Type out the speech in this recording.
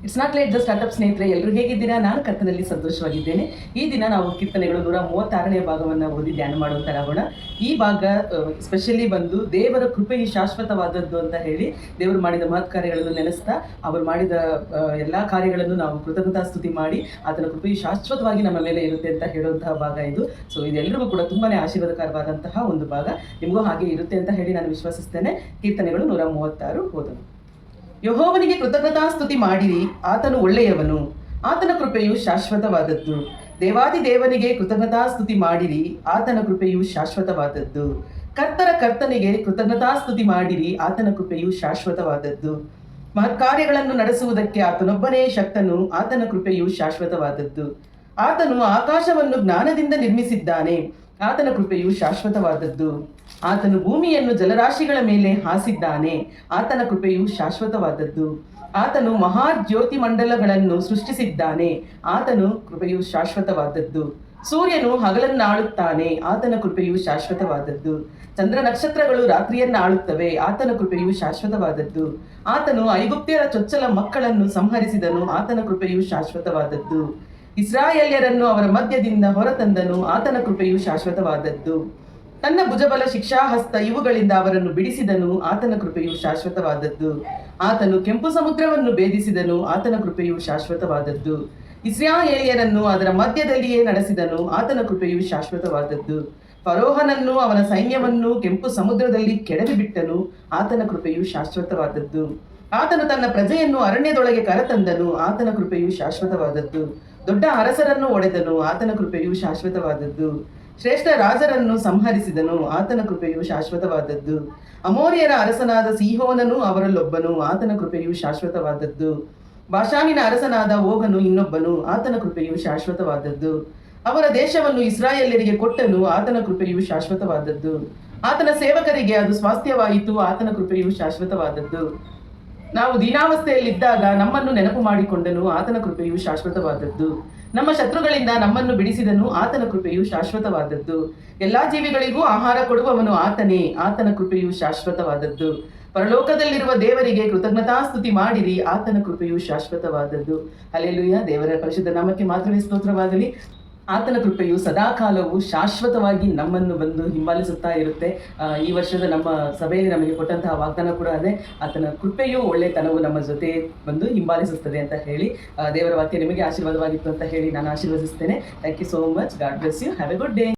It's not late the startup ಸ್ನೇಹಿತರೆ, ಎಲ್ಲರೂ ಹೇಗಿದ್ದೀರಾ? ನಾನು ಕರ್ತನಲ್ಲಿ ಸಂತೋಷವಾಗಿದ್ದೇನೆ. ಈ ದಿನ ನಾವು ಕೀರ್ತನೆಗಳು 136ನೇ ಭಾಗವನ್ನು ಓದಿ ಧ್ಯಾನ ಮಾಡುವಂತರಾಗೋಣ. ಈ ಭಾಗ ಸ್ಪೆಷಲಿ ಬಂದು ದೇವರ ಕೃಪೆಯು ಶಾಶ್ವತವಾದದ್ದು ಅಂತ ಹೇಳಿ ದೇವರು ಮಾಡಿದ ಮಹತ್ ಕಾರ್ಯಗಳನ್ನು ನೆನೆಸ್ತಾ ಅವರು ಮಾಡಿದ ಎಲ್ಲ ಕಾರ್ಯಗಳನ್ನು ನಾವು ಕೃತಜ್ಞತಾ ಸ್ತುತಿ ಮಾಡಿ ಆತನ ಕೃಪೆಯು ಶಾಶ್ವತವಾಗಿ ನಮ್ಮ ಮೇಲೆ ಇರುತ್ತೆ ಅಂತ ಹೇಳುವಂತಹ ಭಾಗ ಇದು. ಸೊ ಇದೆಲ್ಲರಿಗೂ ಕೂಡ ತುಂಬಾನೇ ಆಶೀರ್ವಾದಕರವಾದಂತಹ ಒಂದು ಭಾಗ. ನಿಮಗೂ ಹಾಗೆ ಇರುತ್ತೆ ಅಂತ ಹೇಳಿ ನಾನು ವಿಶ್ವಾಸಿಸ್ತೇನೆ. ಕೀರ್ತನೆಗಳು 136 ಓದೋಣ. ಯೆಹೋವನಿಗೆ ಕೃತಜ್ಞತಾ ಸ್ತುತಿ ಮಾಡಿರಿ, ಆತನು ಒಳ್ಳೆಯವನು, ಆತನ ಕೃಪೆಯು ಶಾಶ್ವತವಾದದ್ದು. ದೇವಾದಿ ದೇವನಿಗೆ ಕೃತಜ್ಞತಾ ಸ್ತುತಿ ಮಾಡಿರಿ, ಆತನ ಕೃಪೆಯು ಶಾಶ್ವತವಾದದ್ದು. ಕರ್ತನಿಗೆ ಕೃತಜ್ಞತಾ ಸ್ತುತಿ ಮಾಡಿರಿ, ಆತನ ಕೃಪೆಯು ಶಾಶ್ವತವಾದದ್ದು. ಮಹತ್ಕಾರ್ಯಗಳನ್ನು ನಡೆಸುವುದಕ್ಕೆ ಆತನೊಬ್ಬನೇ ಶಕ್ತನು, ಆತನ ಕೃಪೆಯು ಶಾಶ್ವತವಾದದ್ದು. ಆತನು ಆಕಾಶವನ್ನು ಜ್ಞಾನದಿಂದ ನಿರ್ಮಿಸಿದ್ದಾನೆ, ಆತನ ಕೃಪೆಯು ಶಾಶ್ವತವಾದದ್ದು. ಆತನು ಭೂಮಿಯನ್ನು ಜಲರಾಶಿಗಳ ಮೇಲೆ ಹಾಸಿದ್ದಾನೆ, ಆತನ ಕೃಪೆಯು ಶಾಶ್ವತವಾದದ್ದು. ಆತನು ಮಹಾಜ್ಯೋತಿ ಮಂಡಲಗಳನ್ನು ಸೃಷ್ಟಿಸಿದ್ದಾನೆ, ಆತನು ಕೃಪೆಯು ಶಾಶ್ವತವಾದದ್ದು. ಸೂರ್ಯನು ಹಗಲನ್ನಾಳುತ್ತಾನೆ, ಆತನ ಕೃಪೆಯು ಶಾಶ್ವತವಾದದ್ದು. ಚಂದ್ರ ನಕ್ಷತ್ರಗಳು ರಾತ್ರಿಯನ್ನಾಳುತ್ತವೆ, ಆತನ ಕೃಪೆಯು ಶಾಶ್ವತವಾದದ್ದು. ಆತನು ಐಗುಪ್ತ್ಯರ ಚೊಚ್ಚಲ ಮಕ್ಕಳನ್ನು ಸಂಹರಿಸಿದನು, ಆತನ ಕೃಪೆಯು ಶಾಶ್ವತವಾದದ್ದು. ಇಸ್ರಾಯೇಲ್ಯರನ್ನು ಅವರ ಮಧ್ಯದಿಂದ ಹೊರತಂದನು, ಆತನ ಕೃಪೆಯು ಶಾಶ್ವತವಾದದ್ದು. ತನ್ನ ಭುಜಬಲ ಶಿಕ್ಷಾಹಸ್ತ ಇವುಗಳಿಂದ ಅವರನ್ನು ಬಿಡಿಸಿದನು, ಆತನ ಕೃಪೆಯು ಶಾಶ್ವತವಾದದ್ದು. ಆತನು ಕೆಂಪು ಸಮುದ್ರವನ್ನು ಭೇದಿಸಿದನು, ಆತನ ಕೃಪೆಯು ಶಾಶ್ವತವಾದದ್ದು. ಇಸ್ರಾಯೇಲ್ಯರನ್ನು ಅದರ ಮಧ್ಯದಲ್ಲಿಯೇ ನಡೆಸಿದನು, ಆತನ ಕೃಪೆಯು ಶಾಶ್ವತವಾದದ್ದು. ಫರೋಹನನ್ನು ಅವನ ಸೈನ್ಯವನ್ನು ಕೆಂಪು ಸಮುದ್ರದಲ್ಲಿ ಕೆಡವಿಬಿಟ್ಟನು, ಆತನ ಕೃಪೆಯು ಶಾಶ್ವತವಾದದ್ದು. ಆತನು ತನ್ನ ಪ್ರಜೆಯನ್ನು ಅರಣ್ಯದೊಳಗೆ ಕರೆತಂದನು, ಆತನ ಕೃಪೆಯು ಶಾಶ್ವತವಾದದ್ದು. ದೊಡ್ಡ ಅರಸರನ್ನು ಒಡೆದನು, ಆತನ ಕೃಪೆಯು ಶಾಶ್ವತವಾದದ್ದು. ಶ್ರೇಷ್ಠ ರಾಜರನ್ನು ಸಂಹರಿಸಿದನು, ಆತನ ಕೃಪೆಯು ಶಾಶ್ವತವಾದದ್ದು. ಅಮೋರಿಯರ ಅರಸನಾದ ಸೀಹೋನನು ಅವರಲ್ಲೊಬ್ಬನು, ಆತನ ಕೃಪೆಯು ಶಾಶ್ವತವಾದದ್ದು. ಬಾಷಾನಿನ ಅರಸನಾದ ಓಗನು ಇನ್ನೊಬ್ಬನು, ಆತನ ಕೃಪೆಯು ಶಾಶ್ವತವಾದದ್ದು. ಅವರ ದೇಶವನ್ನು ಇಸ್ರಾಯೇಲ್ಯರಿಗೆ ಕೊಟ್ಟನು, ಆತನ ಕೃಪೆಯು ಶಾಶ್ವತವಾದದ್ದು. ಆತನ ಸೇವಕರಿಗೆ ಅದು ಸ್ವಾಸ್ಥ್ಯವಾಯಿತು, ಆತನ ಕೃಪೆಯು ಶಾಶ್ವತವಾದದ್ದು. ನಾವು ದೀನಾವಸ್ಥೆಯಲ್ಲಿದ್ದಾಗ ನಮ್ಮನ್ನು ನೆನಪು ಮಾಡಿಕೊಂಡನು, ಆತನ ಕೃಪೆಯು ಶಾಶ್ವತವಾದದ್ದು. ನಮ್ಮ ಶತ್ರುಗಳಿಂದ ನಮ್ಮನ್ನು ಬಿಡಿಸಿದನು, ಆತನ ಕೃಪೆಯು ಶಾಶ್ವತವಾದದ್ದು. ಎಲ್ಲಾ ಜೀವಿಗಳಿಗೂ ಆಹಾರ ಕೊಡುವವನು ಆತನೇ, ಆತನ ಕೃಪೆಯು ಶಾಶ್ವತವಾದದ್ದು. ಪರಲೋಕದಲ್ಲಿರುವ ದೇವರಿಗೆ ಕೃತಜ್ಞತಾ ಸ್ತುತಿ ಮಾಡಿರಿ, ಆತನ ಕೃಪೆಯು ಶಾಶ್ವತವಾದದ್ದು. ಹಲ್ಲೆಲೂಯಾ. ದೇವರ ಪರಿಶುದ್ಧ ನಾಮಕ್ಕೆ ಮಾತ್ರವೇ ಸ್ತೋತ್ರವಾಗಲಿ. ಆತನ ಕೃಪೆಯು ಸದಾಕಾಲವು ಶಾಶ್ವತವಾಗಿ ನಮ್ಮನ್ನು ಬಂದು ಹಿಂಬಾಲಿಸುತ್ತಾ ಇರುತ್ತೆ. ಈ ವರ್ಷದ ನಮ್ಮ ಸಭೆಯಲ್ಲಿ ನಮಗೆ ಕೊಟ್ಟಂತಹ ವಾಗ್ದಾನ ಕೂಡ ಅದೇ, ಆತನ ಕೃಪೆಯು ಒಳ್ಳೆತನವು ನಮ್ಮ ಜೊತೆ ಬಂದು ಹಿಂಬಾಲಿಸುತ್ತದೆ ಅಂತ ಹೇಳಿ. ದೇವರ ವಾಕ್ಯ ನಿಮಗೆ ಆಶೀರ್ವಾದವಾಗಿತ್ತು ಅಂತ ಹೇಳಿ ನಾನು ಆಶೀರ್ವದಿಸ್ತೇನೆ. Thank you so much. God bless you. Have a good day.